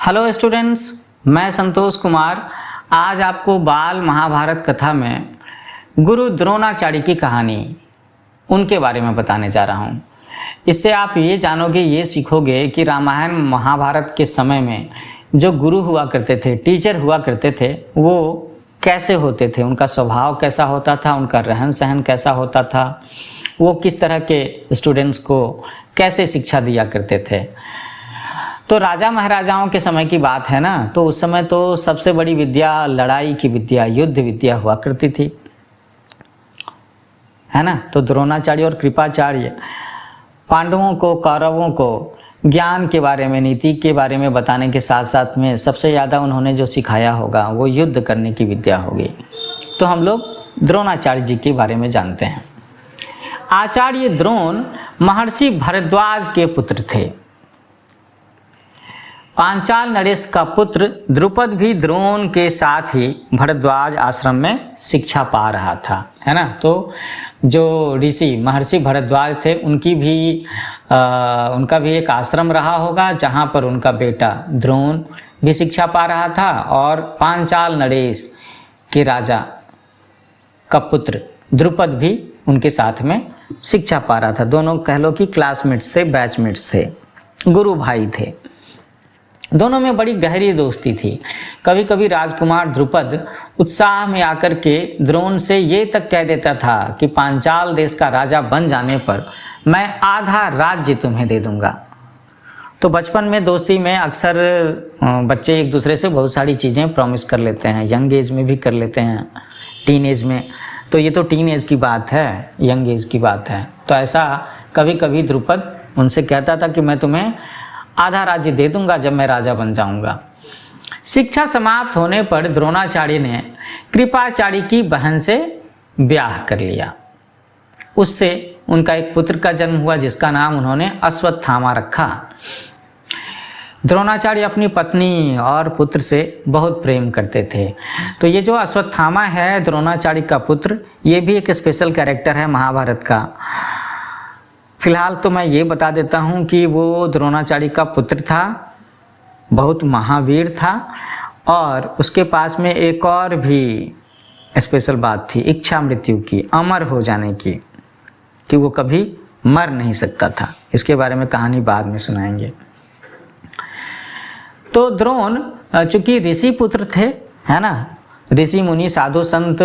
Hello students, मैं संतोष कुमार आज आपको बाल महाभारत कथा में गुरु द्रोणाचार्य की कहानी उनके बारे में बताने जा रहा हूँ। इससे आप ये जानोगे, ये सीखोगे कि रामायण महाभारत के समय में जो गुरु हुआ करते थे, टीचर हुआ करते थे, वो कैसे होते थे, उनका स्वभाव कैसा होता था, उनका रहन सहन कैसा होता था, वो किस तरह के स्टूडेंट्स को कैसे शिक्षा दिया करते थे। तो राजा महाराजाओं के समय की बात है ना, तो उस समय तो सबसे बड़ी विद्या लड़ाई की विद्या, युद्ध विद्या हुआ करती थी, है ना। तो द्रोणाचार्य और कृपाचार्य पांडवों को, कौरवों को ज्ञान के बारे में, नीति के बारे में बताने के साथ साथ में सबसे ज़्यादा उन्होंने जो सिखाया होगा वो युद्ध करने की विद्या होगी। तो हम लोग द्रोणाचार्य जी के बारे में जानते हैं। आचार्य द्रोण महर्षि भरद्वाज के पुत्र थे। पांचाल नरेश का पुत्र द्रुपद भी द्रोण के साथ ही भरद्वाज आश्रम में शिक्षा पा रहा था, है ना। तो जो ऋषि महर्षि भरद्वाज थे उनका भी एक आश्रम रहा होगा जहाँ पर उनका बेटा द्रोण भी शिक्षा पा रहा था और पांचाल नरेश के राजा का पुत्र द्रुपद भी उनके साथ में शिक्षा पा रहा था। दोनों कह लो कि क्लासमेट्स थे, बैचमेट्स थे, गुरु भाई थे। दोनों में बड़ी गहरी दोस्ती थी। कभी कभी राजकुमार द्रुपद उत्साह में आकर के द्रोण से ये तक कह देता था कि पांचाल देश का राजा बन जाने पर मैं आधा राज्य तुम्हें दे दूंगा। तो बचपन में दोस्ती में अक्सर बच्चे एक दूसरे से बहुत सारी चीज़ें प्रॉमिस कर लेते हैं, यंग एज में भी कर लेते हैं, टीन एज में। तो ये तो टीन एज की बात है, यंग एज की बात है। तो ऐसा कभी कभी द्रुपद उनसे कहता था कि मैं तुम्हें आधा राज्य दे दूंगा जब मैं राजा बन जाऊंगा। शिक्षा समाप्त होने पर द्रोणाचार्य ने कृपाचार्य की बहन से ब्याह कर लिया। उससे उनका एक पुत्र का जन्म हुआ जिसका नाम उन्होंने अश्वत्थामा रखा। द्रोणाचार्य अपनी पत्नी और पुत्र से बहुत प्रेम करते थे। तो ये जो अश्वत्थामा है द्रोणाचार्य का पुत्र, ये भी एक स्पेशल कैरेक्टर है महाभारत का। फिलहाल तो मैं ये बता देता हूँ कि वो द्रोणाचार्य का पुत्र था, बहुत महावीर था और उसके पास में एक और भी स्पेशल बात थी, इच्छा मृत्यु की, अमर हो जाने की, कि वो कभी मर नहीं सकता था। इसके बारे में कहानी बाद में सुनाएंगे। तो द्रोण चूंकि ऋषि पुत्र थे, है ना, ऋषि मुनि साधु संत,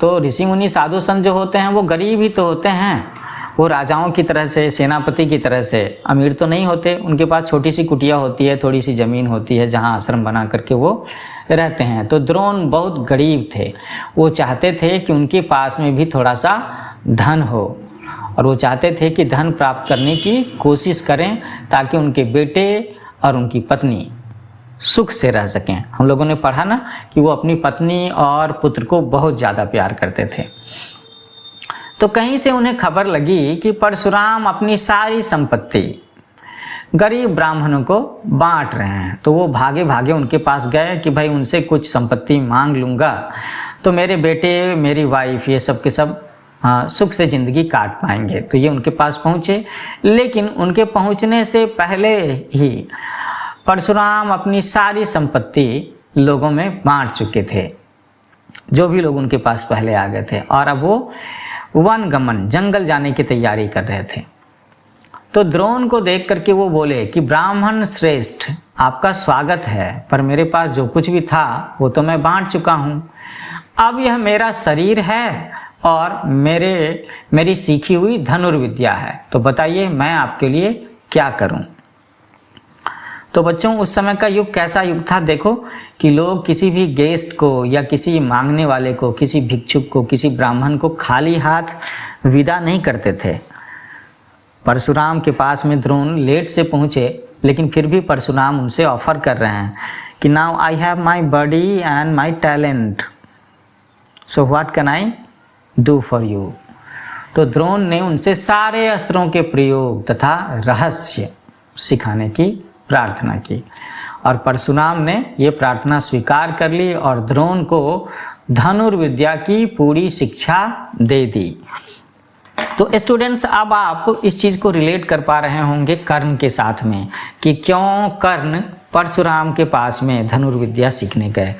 तो ऋषि मुनि साधु संत जो होते हैं वो गरीब ही तो होते हैं। वो राजाओं की तरह से, सेनापति की तरह से अमीर तो नहीं होते। उनके पास छोटी सी कुटिया होती है, थोड़ी सी ज़मीन होती है जहाँ आश्रम बना करके वो रहते हैं। तो द्रोण बहुत गरीब थे। वो चाहते थे कि उनके पास में भी थोड़ा सा धन हो और वो चाहते थे कि धन प्राप्त करने की कोशिश करें ताकि उनके बेटे और उनकी पत्नी सुख से रह सकें। हम लोगों ने पढ़ा ना कि वो अपनी पत्नी और पुत्र को बहुत ज़्यादा प्यार करते थे। तो कहीं से उन्हें खबर लगी कि परशुराम अपनी सारी संपत्ति गरीब ब्राह्मणों को बांट रहे हैं। तो वो भागे भागे उनके पास गए कि भाई उनसे कुछ संपत्ति मांग लूँगा तो मेरे बेटे, मेरी वाइफ, ये सब के सब सुख से ज़िंदगी काट पाएंगे। तो ये उनके पास पहुँचे, लेकिन उनके पहुँचने से पहले ही परशुराम अपनी सारी संपत्ति लोगों में बांट चुके थे, जो भी लोग उनके पास पहले आ गए थे। और अब वो वन गमन, जंगल जाने की तैयारी कर रहे थे। तो द्रोण को देख करके वो बोले कि ब्राह्मण श्रेष्ठ, आपका स्वागत है, पर मेरे पास जो कुछ भी था वो तो मैं बांट चुका हूँ। अब यह मेरा शरीर है और मेरी सीखी हुई धनुर्विद्या है। तो बताइए मैं आपके लिए क्या करूँ। तो बच्चों, उस समय का युग कैसा युग था देखो, कि लोग किसी भी गेस्ट को या किसी मांगने वाले को, किसी भिक्षुक को, किसी ब्राह्मण को खाली हाथ विदा नहीं करते थे। परशुराम के पास में द्रोण लेट से पहुँचे, लेकिन फिर भी परशुराम उनसे ऑफर कर रहे हैं कि now I have my body and my talent, so what can I do for you. तो द्रोण ने उनसे सारे अस्त्रों के प्रयोग तथा रहस्य सिखाने की प्रार्थना की और परशुराम ने ये प्रार्थना स्वीकार कर ली और द्रोण को धनुर्विद्या की पूरी शिक्षा दे दी। तो स्टूडेंट्स, अब आप इस चीज़ को रिलेट कर पा रहे होंगे कर्ण के साथ में कि क्यों कर्ण परशुराम के पास में धनुर्विद्या सीखने गए।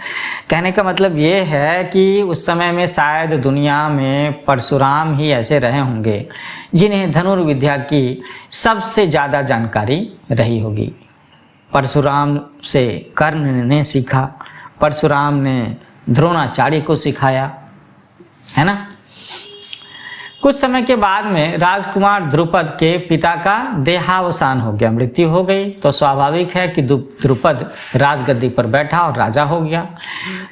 कहने का मतलब ये है कि उस समय में शायद दुनिया में परशुराम ही ऐसे रहे होंगे जिन्हें धनुर्विद्या की सबसे ज़्यादा जानकारी रही होगी। परशुराम से कर्ण ने सीखा, परशुराम ने द्रोणाचार्य को सिखाया, है ना। कुछ समय के बाद में राजकुमार द्रुपद के पिता का देहावसान हो गया, मृत्यु हो गई, तो स्वाभाविक है कि द्रुपद राजगद्दी पर बैठा और राजा हो गया।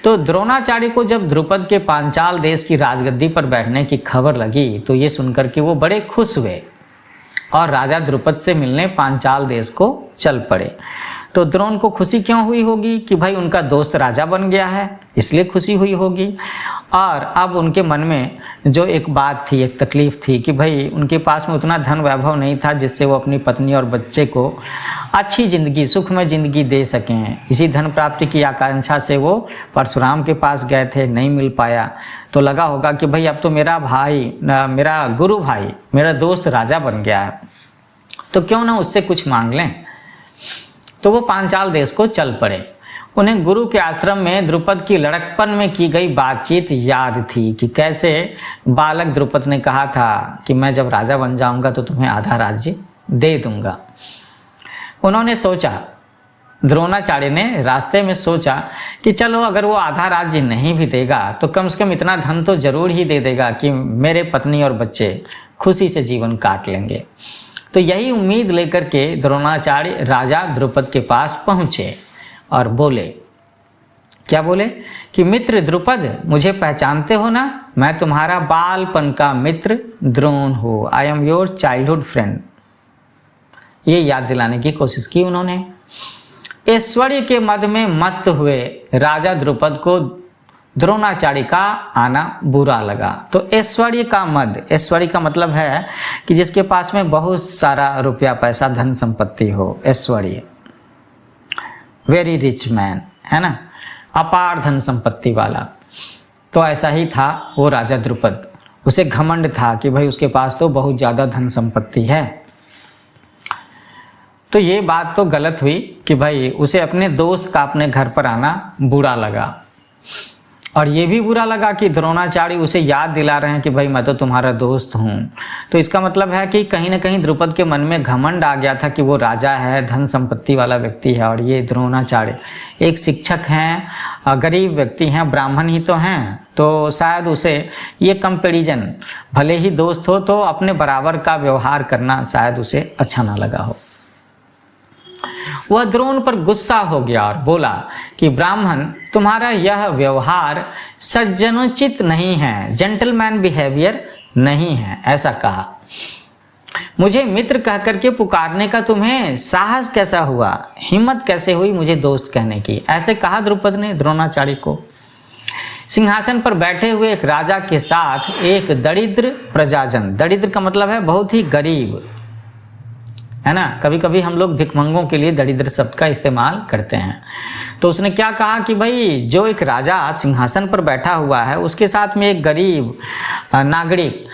तो द्रोणाचार्य को जब द्रुपद के पांचाल देश की राजगद्दी पर बैठने की खबर लगी तो ये सुनकर के वो बड़े खुश हुए और राजा द्रुपद से मिलने पांचाल देश को चल पड़े। तो द्रोण को खुशी क्यों हुई होगी कि भाई उनका दोस्त राजा बन गया है, इसलिए खुशी हुई होगी। और अब उनके मन में जो एक बात थी, एक तकलीफ थी कि भाई उनके पास में उतना धन वैभव नहीं था जिससे वो अपनी पत्नी और बच्चे को अच्छी जिंदगी, सुखमय जिंदगी दे सकें। इसी धन प्राप्ति की आकांक्षा से वो परशुराम के पास गए थे, नहीं मिल पाया तो लगा होगा कि भाई अब तो मेरा भाई, मेरा गुरु भाई, मेरा दोस्त राजा बन गया है, तो क्यों ना उससे कुछ मांग लें। तो वो पांचाल देश को चल पड़े। उन्हें गुरु के आश्रम में द्रुपद की लड़कपन में की गई बातचीत याद थी कि कैसे बालक द्रुपद ने कहा था कि मैं जब राजा बन जाऊंगा तो तुम्हें आधा राज्य दे दूंगा। उन्होंने सोचा, द्रोणाचार्य ने रास्ते में सोचा कि चलो अगर वो आधा राज्य नहीं भी देगा तो कम से कम इतना धन तो जरूर ही दे देगा कि मेरे पत्नी और बच्चे खुशी से जीवन काट लेंगे। तो यही उम्मीद लेकर के द्रोणाचार्य राजा द्रुपद के पास पहुंचे और बोले, क्या बोले कि मित्र द्रुपद, मुझे पहचानते हो ना, मैं तुम्हारा बालपन का मित्र द्रोण हूँ, I am your childhood friend. ये याद दिलाने की कोशिश की उन्होंने। ऐश्वर्य के मद में मत हुए राजा द्रुपद को द्रोणाचार्य का आना बुरा लगा। तो ऐश्वर्य का मद, ऐश्वर्य का मतलब है कि जिसके पास में बहुत सारा रुपया पैसा धन संपत्ति हो, ऐश्वर्य, वेरी रिच मैन, है ना, अपार धन संपत्ति वाला। तो ऐसा ही था वो राजा द्रुपद। उसे घमंड था कि भाई उसके पास तो बहुत ज़्यादा धन संपत्ति है। तो ये बात तो गलत हुई कि भाई उसे अपने दोस्त का अपने घर पर आना बुरा लगा। और ये भी बुरा लगा कि द्रोणाचार्य उसे याद दिला रहे हैं कि भाई मैं तो तुम्हारा दोस्त हूँ। तो इसका मतलब है कि कहीं ना कहीं द्रुपद के मन में घमंड आ गया था कि वो राजा है, धन संपत्ति वाला व्यक्ति है, और ये द्रोणाचार्य एक शिक्षक हैं, गरीब व्यक्ति हैं, ब्राह्मण ही तो हैं। तो शायद उसे ये कंपैरिजन, भले ही दोस्त हो तो अपने बराबर का व्यवहार करना शायद उसे अच्छा ना लगा हो। वह द्रोण पर गुस्सा हो गया और बोला कि ब्राह्मण, तुम्हारा यह व्यवहार सज्जनोचित नहीं है, जेंटलमैन बिहेवियर नहीं है, ऐसा कहा। मुझे मित्र कह करके पुकारने का तुम्हें साहस कैसा हुआ, हिम्मत कैसे हुई मुझे दोस्त कहने की, ऐसे कहा द्रुपद ने द्रोणाचार्य को। सिंहासन पर बैठे हुए एक राजा के साथ एक दरिद्र प्रजाजन, दरिद्र का मतलब है बहुत ही गरीब, है ना। कभी कभी हम लोग भिखमंगों के लिए दरिद्र शब्द का इस्तेमाल करते हैं। तो उसने क्या कहा कि भाई जो एक राजा सिंहासन पर बैठा हुआ है उसके साथ में एक गरीब नागरिक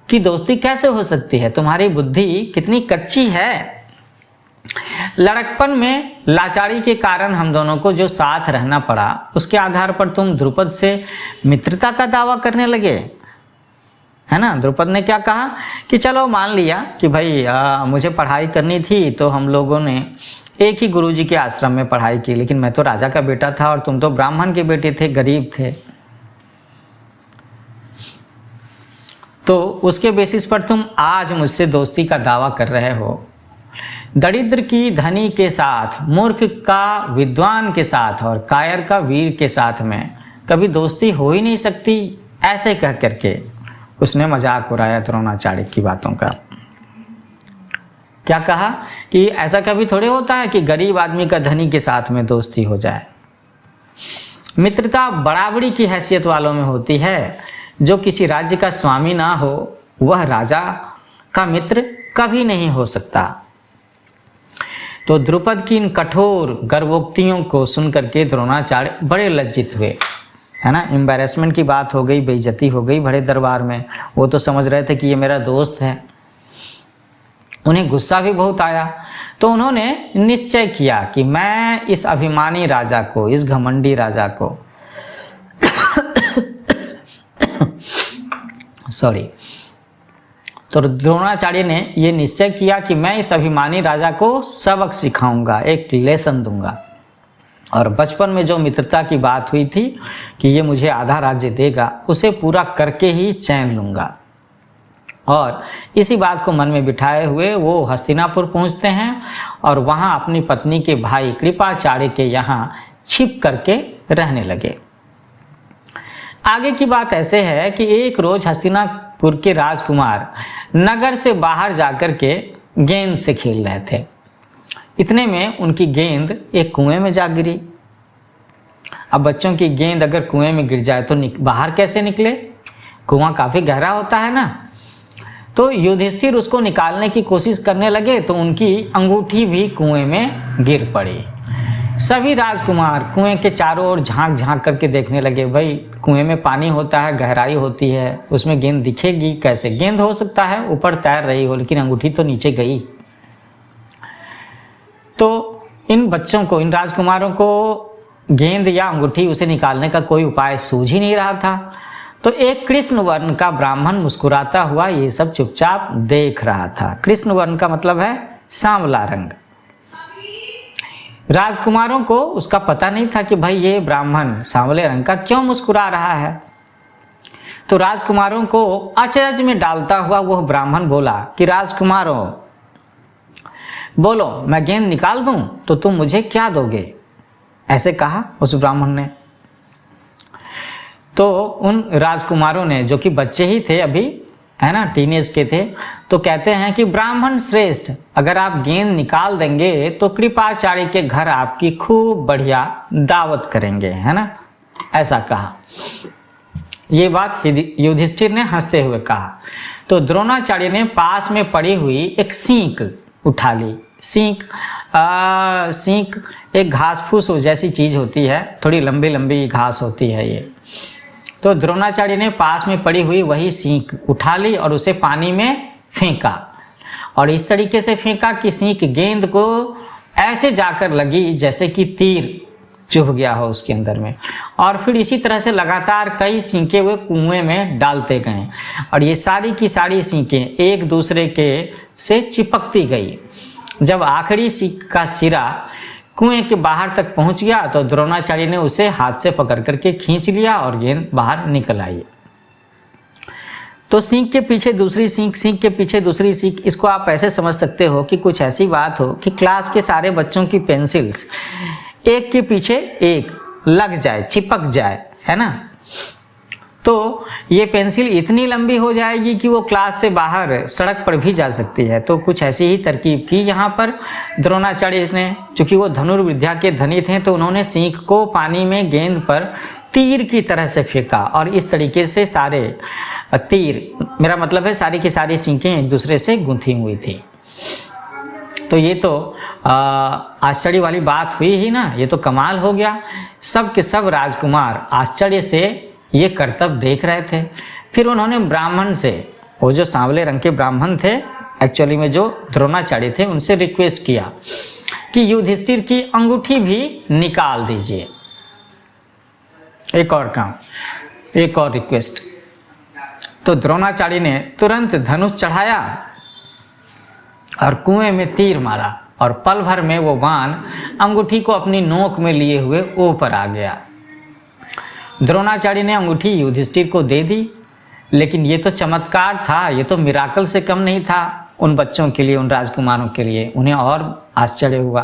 की दोस्ती कैसे हो सकती है, तुम्हारी बुद्धि कितनी कच्ची है। लड़कपन में लाचारी के कारण हम दोनों को जो साथ रहना पड़ा उसके आधार पर तुम द्रुपद से मित्रता का दावा करने लगे, है ना। द्रुपद ने क्या कहा कि चलो मान लिया कि भाई मुझे पढ़ाई करनी थी तो हम लोगों ने एक ही गुरुजी के आश्रम में पढ़ाई की, लेकिन मैं तो राजा का बेटा था और तुम तो ब्राह्मण के बेटे थे, गरीब थे। तो उसके बेसिस पर तुम आज मुझसे दोस्ती का दावा कर रहे हो। दरिद्र की धनी के साथ, मूर्ख का विद्वान के साथ और कायर का वीर के साथ में कभी दोस्ती हो ही नहीं सकती, ऐसे कह करके उसने मजाक उड़ाया द्रोणाचार्य की बातों का। क्या कहा कि ऐसा कभी थोड़े होता है कि गरीब आदमी का धनी के साथ में दोस्ती हो जाए। मित्रता बराबरी की हैसियत वालों में होती है। जो किसी राज्य का स्वामी ना हो वह राजा का मित्र कभी नहीं हो सकता। तो द्रुपद की इन कठोर गर्वोक्तियों को सुनकर के द्रोणाचार्य बड़े लज्जित हुए, है ना। एम्बैरेसमेंट की बात हो गई, बेइज्जती हो गई बड़े दरबार में। वो तो समझ रहे थे कि ये मेरा दोस्त है। उन्हें गुस्सा भी बहुत आया। तो उन्होंने निश्चय किया कि मैं इस अभिमानी राजा को, इस घमंडी राजा को सॉरी, तो द्रोणाचार्य ने ये निश्चय किया कि मैं इस अभिमानी राजा को सबक सिखाऊंगा, एक लेसन दूंगा। और बचपन में जो मित्रता की बात हुई थी कि ये मुझे आधा राज्य देगा, उसे पूरा करके ही चैन लूंगा। और इसी बात को मन में बिठाए हुए वो हस्तिनापुर पहुंचते हैं और वहां अपनी पत्नी के भाई कृपाचार्य के यहाँ छिप करके रहने लगे। आगे की बात ऐसे है कि एक रोज हस्तिनापुर के राजकुमार नगर से बाहर जाकर के गेंद से खेल रहे थे। इतने में उनकी गेंद एक कुएं में जा गिरी। अब बच्चों की गेंद अगर कुएं में गिर जाए तो बाहर कैसे निकले? कुआं काफी गहरा होता है ना। तो युधिष्ठिर उसको निकालने की कोशिश करने लगे तो उनकी अंगूठी भी कुएं में गिर पड़ी। सभी राजकुमार कुएं के चारों ओर झांक झांक करके देखने लगे। भाई कुएं में पानी होता है, गहराई होती है, उसमें गेंद दिखेगी कैसे? गेंद हो सकता है ऊपर तैर रही हो, लेकिन अंगूठी तो नीचे गई। तो इन बच्चों को, इन राजकुमारों को गेंद या अंगूठी उसे निकालने का कोई उपाय सूझ ही नहीं रहा था। तो एक कृष्ण वर्ण का ब्राह्मण मुस्कुराता हुआ ये सब चुपचाप देख रहा था। कृष्ण वर्ण का मतलब है सांवला रंग। राजकुमारों को उसका पता नहीं था कि भाई ये ब्राह्मण सांवले रंग का क्यों मुस्कुरा रहा है। तो राजकुमारों को अचरज में डालता हुआ वह ब्राह्मण बोला कि राजकुमारों बोलो, मैं गेंद निकाल दूं तो तुम मुझे क्या दोगे? ऐसे कहा उस ब्राह्मण ने। तो उन राजकुमारों ने, जो कि बच्चे ही थे अभी, है ना, टीनेज के थे, तो कहते हैं कि ब्राह्मण श्रेष्ठ, अगर आप गेंद निकाल देंगे तो कृपाचार्य के घर आपकी खूब बढ़िया दावत करेंगे, है ना, ऐसा कहा। ये बात युधिष्ठिर ने हंसते हुए कहा। तो द्रोणाचार्य ने पास में पड़ी हुई एक सींक उठा ली। सींक एक घास फूस जैसी चीज होती है, थोड़ी लंबी लंबी घास होती है ये। तो द्रोणाचार्य ने पास में पड़ी हुई वही सींक उठा ली और उसे पानी में फेंका, और इस तरीके से फेंका कि सींक गेंद को ऐसे जाकर लगी जैसे कि तीर चुभ गया हो उसके अंदर में। और फिर इसी तरह से लगातार कई सींकें वे कुएं में डालते गए, और ये सारी की सारी सींकें एक दूसरे के से चिपकती गई। जब आखिरी सींक का सिरा कुएं के बाहर तक पहुंच गया तो द्रोणाचार्य ने उसे हाथ से पकड़ करके खींच लिया और गेंद बाहर निकल आई। तो सींक के पीछे दूसरी सींक, सींक के पीछे दूसरी सींक। इसको आप ऐसे समझ सकते हो कि कुछ ऐसी बात हो कि क्लास के सारे बच्चों की पेंसिल्स एक के पीछे एक लग जाए, चिपक जाए, है ना। तो ये पेंसिल इतनी लंबी हो जाएगी कि वो क्लास से बाहर सड़क पर भी जा सकती है। तो कुछ ऐसी ही तरकीब की यहाँ पर द्रोणाचार्य ने। चूंकि वो धनुर्विद्या के धनी थे तो उन्होंने सींक को पानी में गेंद पर तीर की तरह से फेंका, और इस तरीके से सारे तीर, मेरा मतलब है सारी की सारी सींकें एक दूसरे से गुंथी हुई थी। तो ये तो आश्चर्य वाली बात हुई ही ना, ये तो कमाल हो गया। सब के सब राजकुमार आश्चर्य से ये करतब देख रहे थे। फिर उन्होंने ब्राह्मण से, वो जो सांवले रंग के ब्राह्मण थे, एक्चुअली में जो द्रोणाचार्य थे, उनसे रिक्वेस्ट किया कि युधिष्ठिर की अंगूठी भी निकाल दीजिए। एक और काम, एक और रिक्वेस्ट। तो द्रोणाचार्य ने तुरंत धनुष चढ़ाया और कुएं में तीर मारा, और पल भर में वो बाण अंगूठी को अपनी नोक में लिए हुए ऊपर आ गया। द्रोणाचार्य ने अंगूठी युधिष्ठिर को दे दी, लेकिन ये तो चमत्कार था, ये तो मिराकल से कम नहीं था उन बच्चों के लिए, उन राजकुमारों के लिए। उन्हें और आश्चर्य हुआ।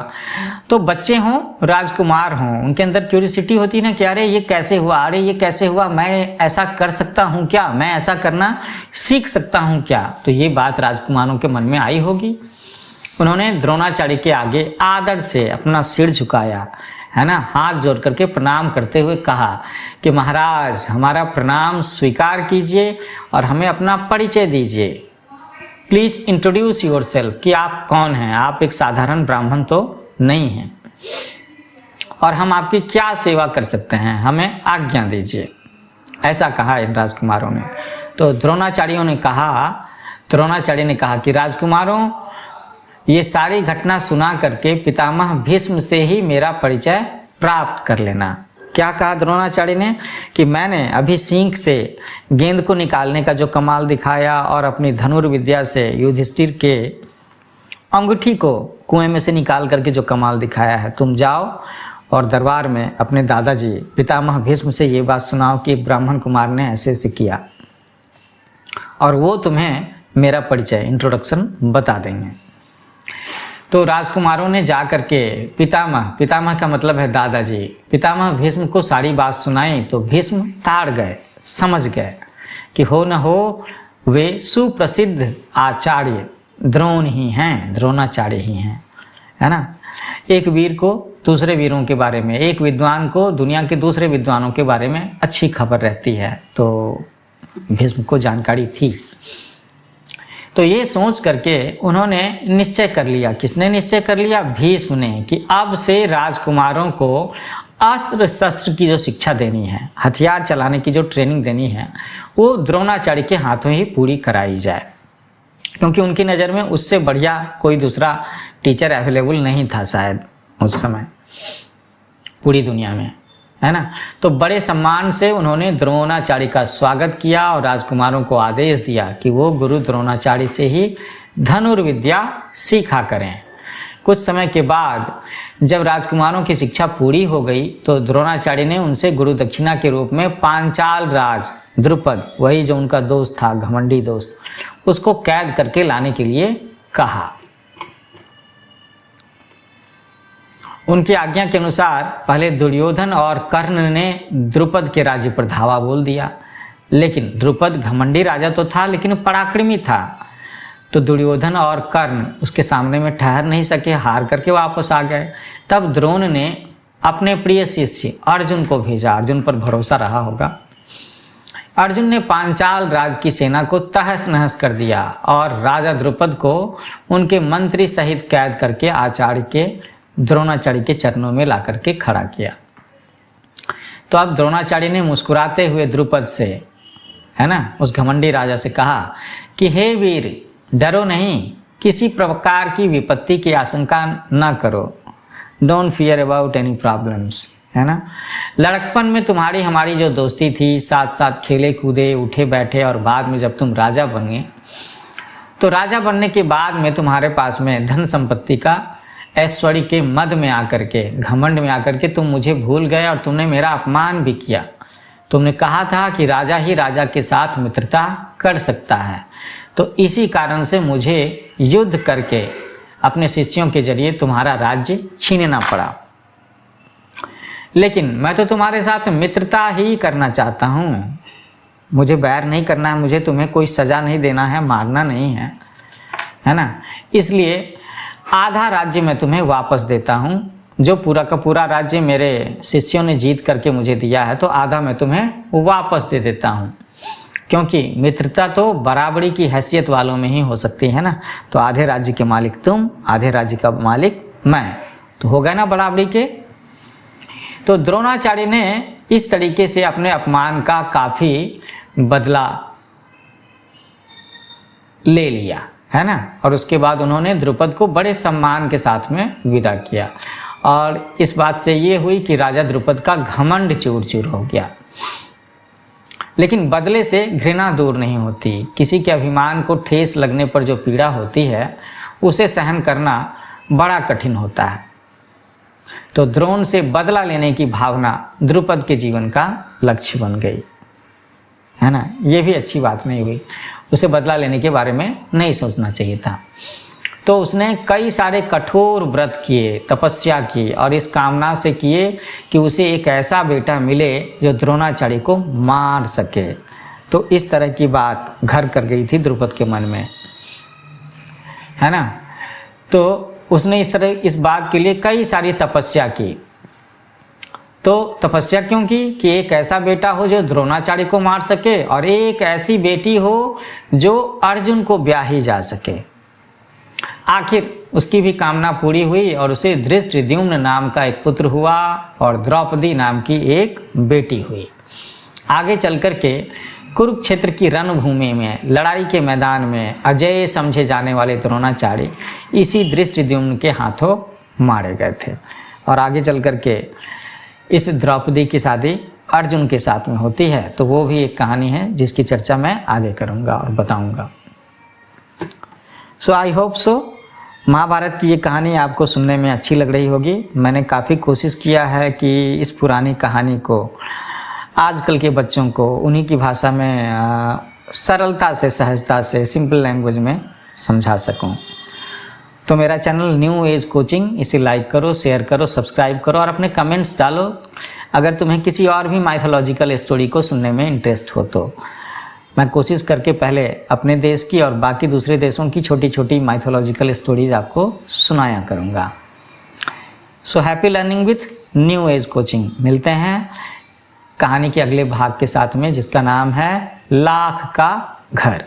तो बच्चे हों, राजकुमार हों, उनके अंदर क्यूरियोसिटी होती है ना कि अरे ये कैसे हुआ, अरे ये कैसे हुआ, मैं ऐसा कर सकता हूँ क्या, मैं ऐसा करना सीख सकता हूँ क्या। तो ये बात राजकुमारों के मन में आई होगी। उन्होंने द्रोणाचार्य के आगे आदर से अपना सिर झुकाया, है ना, हाथ जोड़ करके प्रणाम करते हुए कहा कि महाराज, हमारा प्रणाम स्वीकार कीजिए और हमें अपना परिचय दीजिए। प्लीज इंट्रोड्यूस योरसेल्फ, कि आप कौन हैं, आप एक साधारण ब्राह्मण तो नहीं हैं, और हम आपकी क्या सेवा कर सकते हैं, हमें आज्ञा दीजिए। ऐसा कहा इन राजकुमारों ने। तो द्रोणाचार्य ने कहा कि राजकुमारों, ये सारी घटना सुना करके पितामह भीष्म से ही मेरा परिचय प्राप्त कर लेना। क्या कहा द्रोणाचार्य ने कि मैंने अभी सींग से गेंद को निकालने का जो कमाल दिखाया और अपनी धनुर्विद्या से युधिष्ठिर के अंगूठी को कुएं में से निकाल करके जो कमाल दिखाया है, तुम जाओ और दरबार में अपने दादाजी पितामह भीष्म से ये बात सुनाओ कि ब्राह्मण कुमार ने ऐसे ऐसे किया, और वो तुम्हें मेरा परिचय इंट्रोडक्शन बता देंगे। तो राजकुमारों ने जा करके पितामह का मतलब है दादाजी, पितामह भीष्म को सारी बात सुनाई। तो भीष्म ताड़ गए, समझ गए कि हो न हो वे सुप्रसिद्ध आचार्य द्रोण ही हैं, द्रोणाचार्य ही हैं, है ना। एक वीर को दूसरे वीरों के बारे में, एक विद्वान को दुनिया के दूसरे विद्वानों के बारे में अच्छी खबर रहती है, तो भीष्म को जानकारी थी। तो ये सोच करके उन्होंने निश्चय कर लिया। किसने निश्चय कर लिया? भीष्म ने, कि अब से राजकुमारों को अस्त्र शस्त्र की जो शिक्षा देनी है, हथियार चलाने की जो ट्रेनिंग देनी है, वो द्रोणाचार्य के हाथों ही पूरी कराई जाए, क्योंकि उनकी नज़र में उससे बढ़िया कोई दूसरा टीचर अवेलेबल नहीं था शायद उस समय पूरी दुनिया में, है ना। तो बड़े सम्मान से उन्होंने द्रोणाचार्य का स्वागत किया और राजकुमारों को आदेश दिया कि वो गुरु द्रोणाचार्य से ही धनुर्विद्या सीखा करें। कुछ समय के बाद जब राजकुमारों की शिक्षा पूरी हो गई तो द्रोणाचार्य ने उनसे गुरु दक्षिणा के रूप में पांचाल राज द्रुपद, वही जो उनका दोस्त था, घमंडी दोस्त, उसको कैद करके लाने के लिए कहा। उनकी आज्ञा के अनुसार पहले दुर्योधन और कर्ण ने द्रुपद के राज्य पर धावा बोल दिया, लेकिन द्रुपद घमंडी राजा तो था लेकिन पराक्रमी था, तो दुर्योधन और कर्ण उसके सामने में ठहर नहीं सके, हार करके वापस आ गए। तब द्रोण ने अपने प्रिय शिष्य अर्जुन को भेजा, अर्जुन पर भरोसा रहा होगा। अर्जुन ने पांचाल राज की सेना को तहस नहस कर दिया और राजा द्रुपद को उनके मंत्री सहित कैद करके द्रोणाचार्य के चरणों में ला करके खड़ा किया। तो अब द्रोणाचार्य ने मुस्कुराते हुए द्रुपद से, है ना, उस घमंडी राजा से कहा कि हे वीर, डरो नहीं, किसी प्रकार की विपत्ति की आशंका न करो, don't fear about any problems, है ना। लड़कपन में तुम्हारी हमारी जो दोस्ती थी, साथ साथ खेले कूदे, उठे बैठे, और बाद में जब तुम राजा बने, तो राजा बनने के बाद में तुम्हारे पास में धन संपत्ति का ऐश्वर्य के मद में आकर के, घमंड में आकर के तुम मुझे भूल गए और तुमने मेरा अपमान भी किया। तुमने कहा था कि राजा ही राजा के साथ मित्रता कर सकता है, तो इसी कारण से मुझे युद्ध करके अपने शिष्यों के जरिए तुम्हारा राज्य छीनना पड़ा। लेकिन मैं तो तुम्हारे साथ मित्रता ही करना चाहता हूँ, मुझे बैर नहीं करना है, मुझे तुम्हें कोई सजा नहीं देना है, मारना नहीं है, है ना। इसलिए आधा राज्य मैं तुम्हें वापस देता हूँ, जो पूरा का पूरा राज्य मेरे शिष्यों ने जीत करके मुझे दिया है, तो आधा मैं तुम्हें वापस दे देता हूँ, क्योंकि मित्रता तो बराबरी की हैसियत वालों में ही हो सकती है ना। तो आधे राज्य के मालिक तुम, आधे राज्य का मालिक मैं, तो हो गए ना बराबरी के। तो द्रोणाचार्य ने इस तरीके से अपने अपमान का काफी बदला ले लिया, है ना। और उसके बाद उन्होंने द्रुपद को बड़े सम्मान के साथ में विदा किया, और इस बात से ये हुई कि राजा द्रुपद का घमंड चूर चूर हो गया। लेकिन बदले से घृणा दूर नहीं होती। किसी के अभिमान को ठेस लगने पर जो पीड़ा होती है, उसे सहन करना बड़ा कठिन होता है। तो द्रोण से बदला लेने की भावना द्रुपद के जीवन का लक्ष्य बन गई, है ना। ये भी अच्छी बात नहीं हुई, उसे बदला लेने के बारे में नहीं सोचना चाहिए था। तो उसने कई सारे कठोर व्रत किए, तपस्या की, और इस कामना से किए कि उसे एक ऐसा बेटा मिले जो द्रोणाचार्य को मार सके। तो इस तरह की बात घर कर गई थी द्रुपद के मन में, है ना। तो उसने इस बात के लिए कई सारी तपस्या की। तो तपस्या क्यों की कि एक ऐसा बेटा हो जो द्रोणाचार्य को मार सके, और एक ऐसी बेटी हो जो अर्जुन को ब्याही जा सके। आखिर उसकी भी कामना पूरी हुई और उसे धृष्टद्युम्न नाम का एक पुत्र हुआ और द्रौपदी नाम की एक बेटी हुई। आगे चल कर के कुरुक्षेत्र की रणभूमि में, लड़ाई के मैदान में अजय समझे जाने वाले द्रोणाचार्य इसी धृष्टद्युम्न के हाथों मारे गए थे। और आगे चल करके इस द्रौपदी की शादी अर्जुन के साथ में होती है, तो वो भी एक कहानी है जिसकी चर्चा मैं आगे करूँगा और बताऊँगा। सो आई होप सो महाभारत की ये कहानी आपको सुनने में अच्छी लग रही होगी। मैंने काफ़ी कोशिश किया है कि इस पुरानी कहानी को आजकल के बच्चों को उन्हीं की भाषा में सरलता से, सहजता से, सिंपल लैंग्वेज में समझा सकूं। तो मेरा चैनल न्यू एज कोचिंग, इसे लाइक करो, शेयर करो, सब्सक्राइब करो और अपने कमेंट्स डालो अगर तुम्हें किसी और भी माइथोलॉजिकल स्टोरी को सुनने में इंटरेस्ट हो तो। मैं कोशिश करके पहले अपने देश की और बाकी दूसरे देशों की छोटी छोटी माइथोलॉजिकल स्टोरीज आपको सुनाया करूँगा। So happy learning with new age coaching. मिलते हैं कहानी के अगले भाग के साथ में, जिसका नाम है लाख का घर।